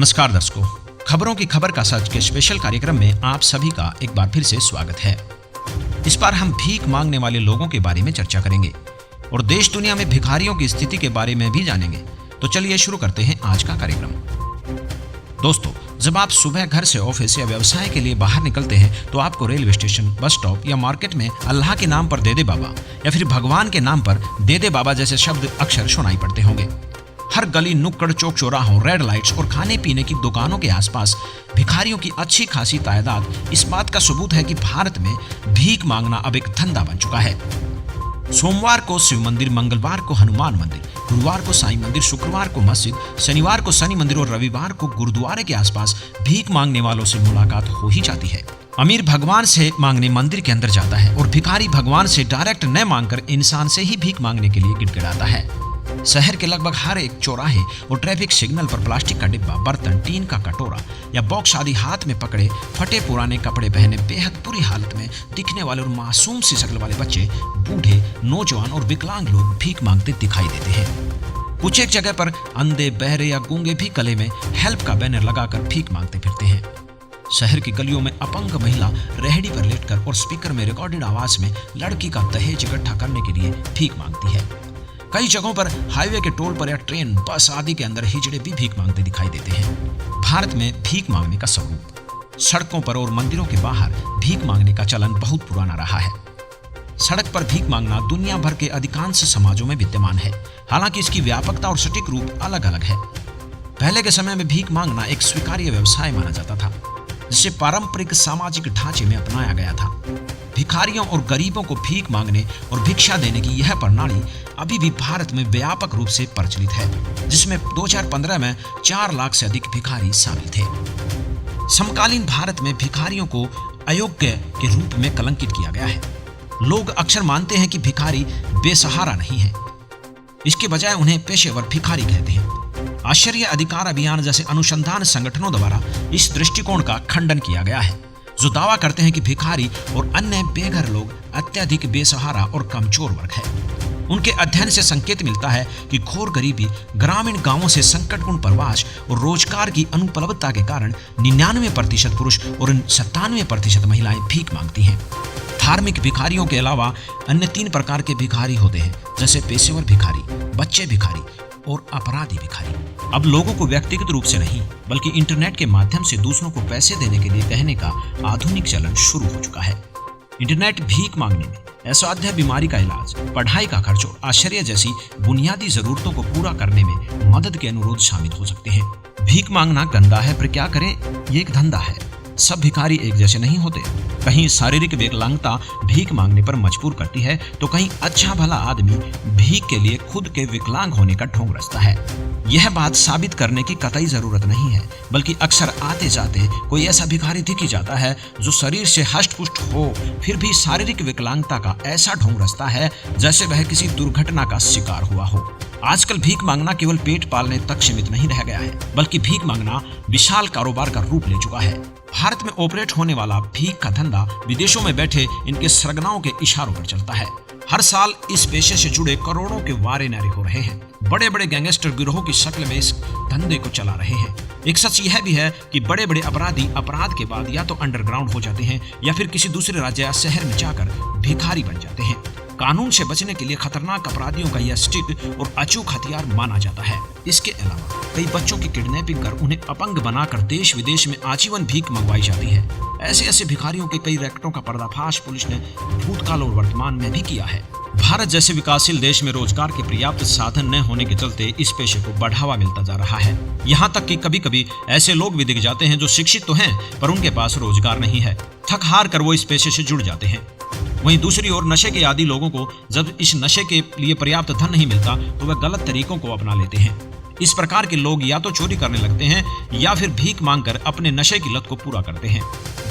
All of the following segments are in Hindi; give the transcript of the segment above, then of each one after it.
नमस्कार दर्शकों, खबरों की खबर का सच के स्पेशल कार्यक्रम में आप सभी का एक बार फिर से स्वागत है। इस बार हम भीख मांगने वाले लोगों के बारे में चर्चा करेंगे और देश दुनिया में भिखारियों की स्थिति के बारे में भी जानेंगे। तो चलिए शुरू करते हैं आज का कार्यक्रम। दोस्तों, जब आप सुबह घर से ऑफिस या व्यवसाय के लिए बाहर निकलते हैं तो आपको रेलवे स्टेशन, बस स्टॉप या मार्केट में अल्लाह के नाम पर दे दे बाबा या फिर भगवान के नाम पर दे दे बाबा जैसे शब्द अक्सर सुनाई पड़ते होंगे। हर गली, नुक्कड़, चौक चौराहों, रेड लाइट्स और खाने पीने की दुकानों के आसपास भिखारियों की अच्छी खासी तादाद इस बात का सबूत है कि भारत में भीख मांगना अब एक धंधा बन चुका है। सोमवार को शिव मंदिर, मंगलवार को हनुमान मंदिर, गुरुवार को साईं मंदिर, शुक्रवार को मस्जिद, शनिवार को शनि मंदिर और रविवार को गुरुद्वारे के आसपास भीख मांगने वालों से मुलाकात हो ही जाती है। अमीर भगवान से मांगने मंदिर के अंदर जाता है और भिखारी भगवान से डायरेक्ट न मांगकर इंसान से ही भीख मांगने के लिए गिड़गिड़ाता है। शहर के लगभग हर एक चौराहे और ट्रैफिक सिग्नल पर प्लास्टिक का डिब्बा, बर्तन, टीन का कटोरा या बॉक्स आदि हाथ में पकड़े फटे पुराने कपड़े पहने बेहद बुरी हालत में दिखने वाले और मासूम सी शक्ल वाले बच्चे, बूढ़े, नौजवान और विकलांग लोग भीख मांगते दिखाई देते हैं। कुछ एक जगह पर अंधे, बहरे या गूंगे भी गले में हेल्प का बैनर लगाकर भीख मांगते फिरते हैं। शहर की गलियों में अपंग महिला रेहड़ी पर लेटकर और स्पीकर में रिकॉर्डेड आवाज में लड़की का दहेज इकट्ठा करने के लिए भीख मांगती है। कई जगहों पर हाईवे के टोल पर या ट्रेन, बस आदि के अंदर हिजड़े भी भीख मांगते दिखाई देते हैं। भारत में भीख मांगने का स्वरूप। सड़कों पर और मंदिरों के बाहर भीख मांगने का चलन बहुत पुराना रहा है। सड़क पर भीख मांगना दुनिया भर के अधिकांश समाजों में विद्यमान है, हालांकि इसकी व्यापकता और सटीक रूप अलग अलग है। पहले के समय में भीख मांगना एक स्वीकार्य व्यवसाय माना जाता था, जिसे पारंपरिक सामाजिक ढांचे में अपनाया गया था। भिखारियों और गरीबों को भीख मांगने और भिक्षा देने की यह प्रणाली अभी भी भारत में व्यापक रूप से प्रचलित है, जिसमें 2015 में 4 लाख से अधिक भिखारी शामिल थे। समकालीन भारत में भिखारियों को अयोग्य के रूप में कलंकित किया गया है। लोग अक्सर मानते हैं कि भिखारी बेसहारा नहीं है, इसके बजाय उन्हें पेशेवर भिखारी कहते हैं। आश्चर्य अधिकार अभियान जैसे अनुसंधान संगठनों द्वारा इस दृष्टिकोण का खंडन किया गया है, जो दावा करते हैं कि भिखारी और अन्य बेघर लोग अत्यधिक बेसहारा और कमजोर वर्ग है। उनके अध्ययन से संकेत मिलता है कि घोर गरीबी, ग्रामीण गांवों से संकटपूर्ण प्रवास और रोजगार की अनुपलब्धता के कारण 99% पुरुष और 97% महिलाएं भीख मांगती हैं। धार्मिक भिखारियों के अलावा अन्य 3 प्रकार के भिखारी होते हैं, जैसे पेशेवर भिखारी, बच्चे भिखारी और अपराधी भिखारी। अब लोगों को व्यक्तिगत रूप से नहीं बल्कि इंटरनेट के माध्यम से दूसरों को पैसे देने के लिए कहने का आधुनिक चलन शुरू हो चुका है। इंटरनेट भीख मांगने में असाध्य बीमारी का इलाज, पढ़ाई का खर्च और आश्रय जैसी बुनियादी जरूरतों को पूरा करने में मदद के अनुरोध शामिल हो सकते हैं। भीख मांगना गंदा है, पर क्या करें, ये एक धंधा है। सब भिखारी एक जैसे नहीं होते। कहीं शारीरिक विकलांगता भीख मांगने पर मजबूर करती है, तो कहीं अच्छा भला आदमी भीख के लिए खुद के विकलांग होने का ढोंग रचता है। यह बात साबित करने की कतई जरूरत नहीं है, बल्कि अक्सर आते जाते कोई ऐसा भिखारी दिख ही जाता है जो शरीर से हष्ट-पुष्ट हो, फिर भी शारीरिक विकलांगता का ऐसा ढोंग रचता है जैसे वह किसी दुर्घटना का शिकार हुआ हो। आजकल भीख मांगना केवल पेट पालने तक सीमित नहीं रह गया है, बल्कि भीख मांगना विशाल कारोबार का रूप ले चुका है। भारत में ऑपरेट होने वाला भीख का धंधा विदेशों में बैठे इनके सरगनाओं के इशारों पर चलता है। हर साल इस पेशे से जुड़े करोड़ों के वारे नारे हो रहे हैं। बड़े बड़े गैंगस्टर गिरोह की शक्ल में इस धंधे को चला रहे हैं। एक सच यह भी है कि बड़े बड़े अपराधी अपराध के बाद या तो अंडरग्राउंड हो जाते हैं या फिर किसी दूसरे राज्य या शहर में जाकर भिखारी बन जाते हैं। कानून से बचने के लिए खतरनाक अपराधियों का यह स्टिक और अचूक हथियार माना जाता है। इसके अलावा कई बच्चों की किडनैपिंग कर उन्हें अपंग बनाकर देश विदेश में आजीवन भीख मंगवाई जाती है। ऐसे भिखारियों के कई रैकेटों का पर्दाफाश पुलिस ने भूतकाल और वर्तमान में भी किया है। भारत जैसे विकासशील देश में रोजगार के पर्याप्त साधन न होने के चलते इस पेशे को बढ़ावा मिलता जा रहा है। यहाँ तक कि कभी कभी ऐसे लोग भी दिख जाते हैं जो शिक्षित तो हैं, पर उनके पास रोजगार नहीं है। थक हार कर वो इस पेशे से जुड़ जाते हैं। वहीं दूसरी ओर नशे के आदी लोगों को जब इस नशे के लिए पर्याप्त धन नहीं मिलता तो वह गलत तरीकों को अपना लेते हैं। इस प्रकार के लोग या तो चोरी करने लगते हैं या फिर भीख मांगकर अपने नशे की लत को पूरा करते हैं।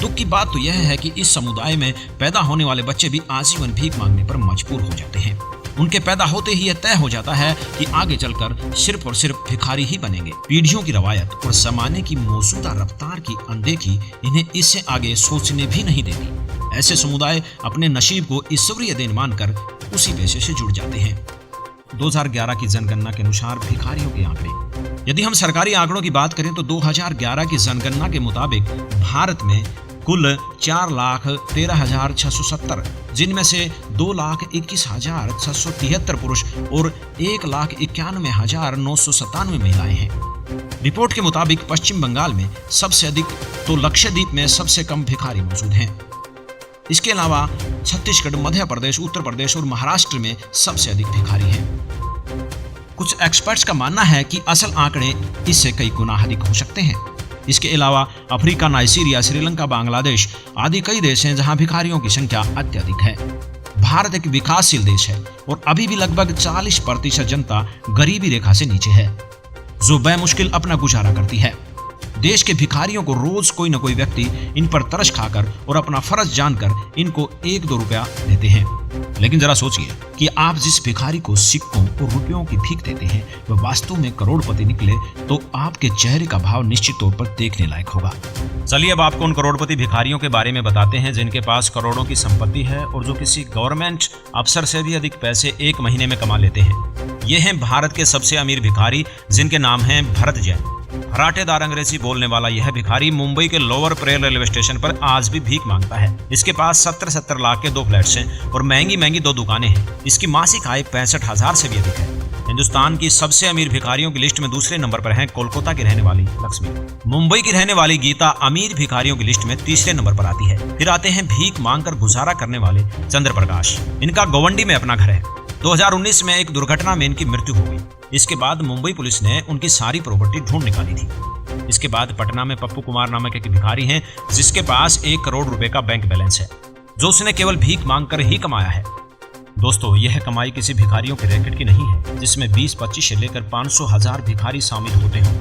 दुख की बात तो यह है कि इस समुदाय में पैदा होने वाले बच्चे भी आजीवन भीख मांगने पर मजबूर हो जाते हैं। उनके पैदा होते ही यह तय हो जाता है कि आगे चलकर सिर्फ और सिर्फ भिखारी ही बनेंगे। पीढ़ियों की रवायत और जमाने की मौजूदा रफ्तार की अनदेखी इन्हें इससे आगे सोचने भी नहीं देती। ऐसे समुदाय अपने नसीब को ईश्वरीय देन मानकर उसी पेशे से जुड़ जाते हैं। 2011 की जनगणना के अनुसार भिखारियों के आंकड़े यदि हम सरकारी आंकड़ों की बात करें तो 2011 की जनगणना के मुताबिक भारत में कुल 4,13,670, जिनमें से 2,21,673 पुरुष और 1,91,997 महिलाएं हैं। रिपोर्ट के मुताबिक पश्चिम बंगाल में सबसे अधिक तो लक्षद्वीप में सबसे कम भिखारी मौजूद हैं। इसके अलावा छत्तीसगढ़, मध्य प्रदेश, उत्तर प्रदेश और महाराष्ट्र में सबसे अधिक भिखारी हैं। कुछ एक्सपर्ट्स का मानना है कि असल आंकड़े इससे कई गुना अधिक हो सकते हैं। इसके अलावा अफ्रीका, नाइजीरिया, श्रीलंका, बांग्लादेश आदि कई देश हैं जहां भिखारियों की संख्या अत्यधिक है। भारत एक विकासशील देश है और अभी भी लगभग 40% जनता गरीबी रेखा से नीचे है, जो बेमुश्किल अपना गुजारा करती है। देश के भिखारियों को रोज कोई न कोई व्यक्ति इन पर तरस खाकर और अपना फर्ज जानकर इनको 1-2 रुपया देते हैं। लेकिन जरा सोचिए कि आप जिस भिखारी को सिक्कों और रुपयों की भीख देते हैं वह वास्तव में करोड़पति निकले तो आपके चेहरे का भाव निश्चित तौर पर देखने लायक होगा। चलिए अब आपको उन करोड़पति भिखारियों के बारे में बताते हैं जिनके पास करोड़ों की संपत्ति है और जो किसी गवर्नमेंट अफसर से भी अधिक पैसे एक महीने में कमा लेते हैं। ये हैं भारत के सबसे अमीर भिखारी, जिनके नाम हैं भरत जैन। फराटेदार अंग्रेजी बोलने वाला यह भिखारी मुंबई के लोअर परेल रेलवे स्टेशन पर आज भी भीख मांगता है। इसके पास 70 लाख के 2 फ्लैट्स हैं और महंगी 2 दुकानें हैं। इसकी मासिक आय 65,000 से भी अधिक है। हिंदुस्तान की सबसे अमीर भिखारियों की लिस्ट में दूसरे नंबर पर हैं कोलकाता की रहने वाली लक्ष्मी। मुंबई की रहने वाली गीता अमीर भिखारियों की लिस्ट में तीसरे नंबर पर आती है। फिर आते हैं भीख मांगकर गुजारा करने वाले चंद्र प्रकाश। इनका गोवंडी में अपना घर है। 2019 में एक दुर्घटना में इनकी मृत्यु हो गई। इसके बाद मुंबई पुलिस ने उनकी सारी प्रॉपर्टी ढूंढ निकाली थी। इसके बाद पटना में पप्पू कुमार नामक एक भिखारी हैं जिसके पास 1 करोड़ रुपए का बैंक बैलेंस है, जो उसने केवल भीख मांगकर ही कमाया है। दोस्तों, यह कमाई किसी भिखारियों के रैकेट की नहीं है जिसमें 20-25 से लेकर 500,000 भिखारी शामिल होते हों,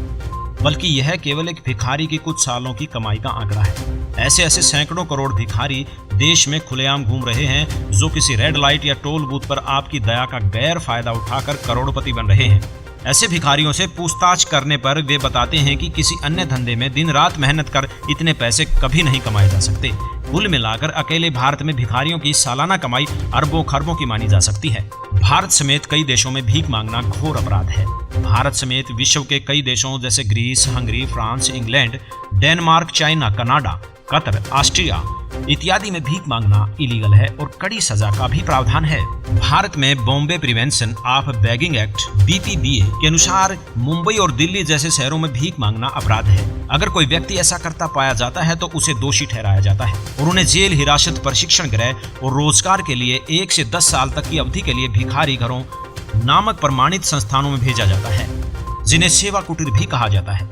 बल्कि यह केवल एक भिखारी की कुछ सालों की कमाई का आंकड़ा है। ऐसे सैकड़ों करोड़ भिखारी देश में खुलेआम घूम रहे हैं जो किसी रेड लाइट या टोल बूथ पर आपकी दया का गैर फायदा उठाकर करोड़पति बन रहे हैं। ऐसे भिखारियों से पूछताछ करने पर वे बताते हैं कि किसी अन्य धंधे में दिन रात मेहनत कर इतने पैसे कभी नहीं कमाए जा सकते। कुल मिलाकर अकेले भारत में भिखारियों की सालाना कमाई अरबों खरबों की मानी जा सकती है। भारत समेत कई देशों में भीख मांगना घोर अपराध है। भारत समेत विश्व के कई देशों जैसे Greece, Hungary, France, England, Denmark, China, Canada, Qatar, Austria इत्यादि में भीख मांगना इलीगल है और कड़ी सजा का भी प्रावधान है। भारत में Bombay prevention of begging act BPBA के अनुसार मुंबई और दिल्ली जैसे शहरों में भीख मांगना अपराध है। अगर कोई व्यक्ति ऐसा करता पाया जाता है तो उसे दोषी ठहराया जाता है और उन्हें जेल हिरासत, प्रशिक्षण गृह और रोजगार के लिए 1 से 10 साल तक की अवधि के लिए भिखारी घरों नामक प्रमाणित संस्थानों में भेजा जाता है, जिन्हें सेवा कुटीर भी कहा जाता है।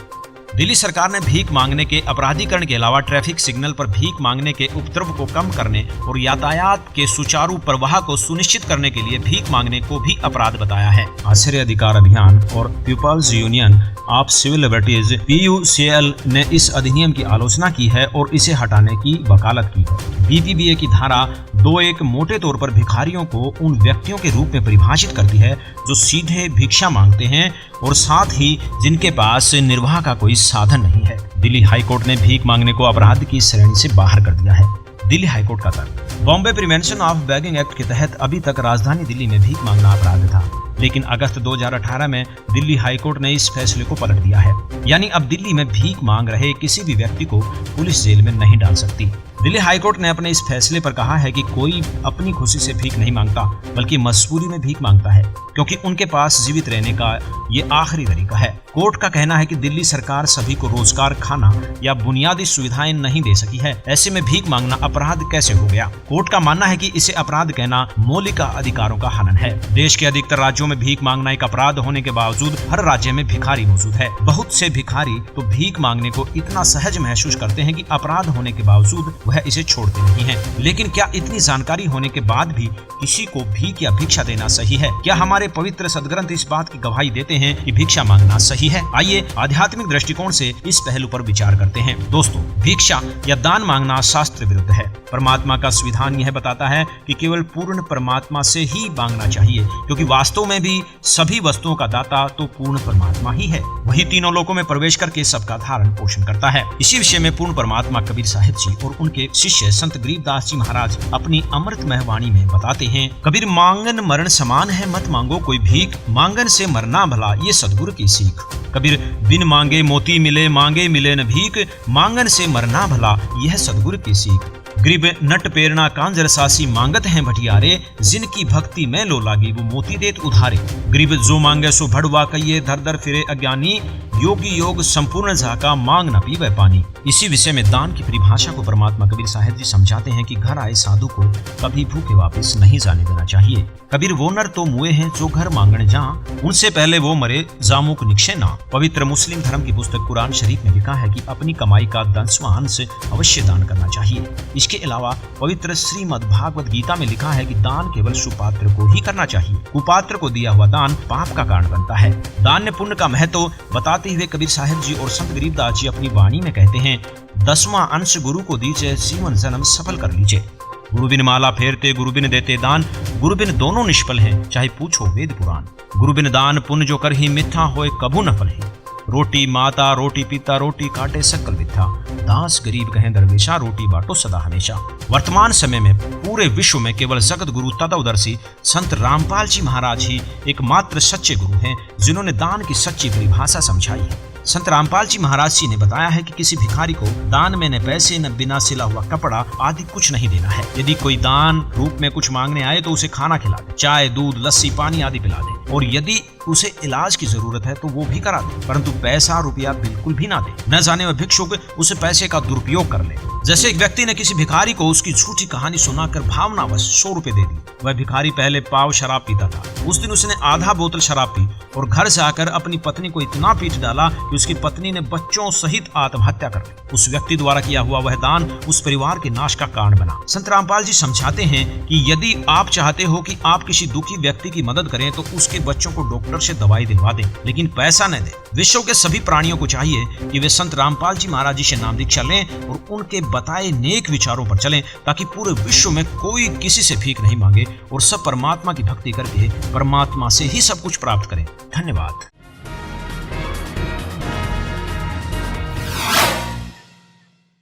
दिल्ली सरकार ने भीख मांगने के अपराधीकरण के अलावा ट्रैफिक सिग्नल पर भीख मांगने के उपद्रव को कम करने और यातायात के सुचारू प्रवाह को सुनिश्चित करने के लिए भीख मांगने को भी अपराध बताया है। आश्रय अधिकार अभियान और People's Union of Civil Liberties PUCL ने इस अधिनियम की आलोचना की है और इसे हटाने की वकालत की है। BPBA की धारा 2(1) मोटे तौर पर भिखारियों को उन व्यक्तियों के रूप में परिभाषित करती है जो सीधे भिक्षा मांगते हैं और साथ ही जिनके पास निर्वाह का कोई साधन नहीं है। दिल्ली हाईकोर्ट ने भीख मांगने को अपराध की श्रेणी से बाहर कर दिया है। दिल्ली हाईकोर्ट का तर्क, Bombay prevention of begging act के तहत अभी तक राजधानी दिल्ली में भीख मांगना अपराध था, लेकिन अगस्त 2018 में दिल्ली हाईकोर्ट ने इस फैसले को पलट दिया है। यानी अब दिल्ली में भीख मांग रहे किसी भी व्यक्ति को पुलिस जेल में नहीं डाल सकती। दिल्ली हाईकोर्ट ने अपने इस फैसले पर कहा है कि कोई अपनी खुशी से भीख नहीं मांगता, बल्कि मजबूरी में भीख मांगता है, क्योंकि उनके पास जीवित रहने का ये आखिरी तरीका है। कोर्ट का कहना है कि दिल्ली सरकार सभी को रोजगार, खाना या बुनियादी सुविधाएं नहीं दे सकी है। ऐसे में भीख मांगना अपराध कैसे हो गया? कोर्ट का मानना है कि इसे अपराध कहना मौलिक अधिकारों का हनन है। देश के अधिकतर राज्यों में भीख मांगना एक अपराध होने के बावजूद हर राज्य में भिखारी मौजूद है। बहुत से भिखारी तो भीख मांगने को इतना सहज महसूस करते हैं कि अपराध होने के बावजूद वह इसे छोड़ते नहीं हैं। लेकिन क्या इतनी जानकारी होने के बाद भी किसी को भीख या भिक्षा देना सही है? क्या हमारे पवित्र सदग्रंथ इस बात की गवाही देते हैं कि भिक्षा मांगना सही है? आइए आध्यात्मिक दृष्टिकोण से इस पहलू पर विचार करते हैं। दोस्तों, भिक्षा या दान मांगना शास्त्र विरुद्ध है। परमात्मा का संविधान यह बताता है कि केवल पूर्ण परमात्मा से ही मांगना चाहिए, क्योंकि वास्तव में भी सभी वस्तुओं का दाता तो पूर्ण परमात्मा ही है। वही तीनों लोकों में प्रवेश करके सबका धारण पोषण करता है। इसी विषय में पूर्ण परमात्मा कबीर साहिब जी और उनके शिष्य संत गरीबदास जी महाराज अपनी अमृतमय वाणी में बताते हैं, कबीर मांगन मरण समान है, मत मांगो कोई भीख, मांगन से मरना भला, ये सदगुरु की सीख। कबीर बिन मांगे मोती मिले, मांगे मिले न भीख, मांगन से मरना भला, यह सदगुरु की सीख। गरीब नट पेरना कांजर सासी, मांगत हैं भटियारे, जिनकी भक्ति में लो लागी, वो मोती देत उधारे। गरीब जो मांगे सो भड़वा कहिए, धर धर फिरे अज्ञानी, योगी योग संपूर्ण झाका, मांग न पीवे पानी। इसी विषय में दान की परिभाषा को परमात्मा कबीर साहब जी समझाते हैं कि घर आए साधु को कभी भूखे वापस नहीं जाने देना चाहिए। कबीर वो नर तो मुए हैं जो घर मांगने जा, उनसे पहले वो मरे जामुक निक्षे ना। पवित्र मुस्लिम धर्म की पुस्तक कुरान शरीफ में लिखा है कि अपनी कमाई का 10वां अंश अवश्य दान करना चाहिए। इसके अलावा पवित्र श्रीमद् भागवत गीता में लिखा है कि दान केवल सुपात्र को ही करना चाहिए, कुपात्र को दिया हुआ दान पाप का कारण बनता है। दान पुण्य का महत्व बताते हुए कबीर साहब जी और संत गरीबदास जी अपनी वाणी में कहते हैं, 10वां अंश गुरु को दीजिए, जीवन जन्म सफल कर लीजिए। गुरु बिन माला फेरते, गुरु बिन देते दान, गुरु बिन दोनों निष्फल हैं, चाहे पूछो वेद पुराण। गुरु बिन दान पुण्य जो कर ही मिथ्या होए, कबू न फल है। रोटी माता रोटी पिता, रोटी काटे सकल विथा, दास गरीब कहें दरवेशा, रोटी बांटो सदा हमेशा। वर्तमान समय में पूरे विश्व में केवल जगत गुरु तत्वदर्शी संत रामपाल जी महाराज ही एकमात्र सच्चे गुरु हैं, जिन्होंने दान की सच्ची परिभाषा समझाई है। संत रामपाल जी महाराज जी ने बताया है कि किसी भिखारी को दान में न पैसे न बिना सिला हुआ कपड़ा आदि कुछ नहीं देना है। यदि कोई दान रूप में कुछ मांगने आए तो उसे खाना खिला दे, चाय दूध लस्सी पानी आदि पिला दे, और यदि उसे इलाज की जरूरत है तो वो भी करा दे, परंतु पैसा रुपया बिल्कुल भी ना दे। न जाने वह भिक्षुक उस पैसे का दुरुपयोग कर ले। जैसे एक व्यक्ति ने किसी भिखारी को उसकी झूठी कहानी सुनाकर भावनावश 100 रुपए दे दी। वह भिखारी पहले पाव शराब पीता था। उस दिन उसने आधा बोतल शराब पी और घर से आकर अपनी पत्नी को इतना पीट डाला कि उसकी पत्नी ने बच्चों सहित आत्महत्या कर ली। उस व्यक्ति द्वारा किया हुआ वह दान उस परिवार के नाश का कारण बना। संत रामपाल जी समझाते हैं कि यदि आप चाहते हो कि आप किसी दुखी व्यक्ति की मदद करें तो उसके बच्चों को डॉक्टर से दवाई दिलवा दें, लेकिन पैसा न दें। विश्व के सभी प्राणियों को चाहिए कि वे संत रामपाल जी महाराज जी से नाम दीक्षा लें और उनके बताए नेक विचारों पर चलें, ताकि पूरे विश्व में कोई किसी से भीख नहीं मांगे और सब परमात्मा की भक्ति करके परमात्मा से ही सब कुछ प्राप्त करें। धन्यवाद।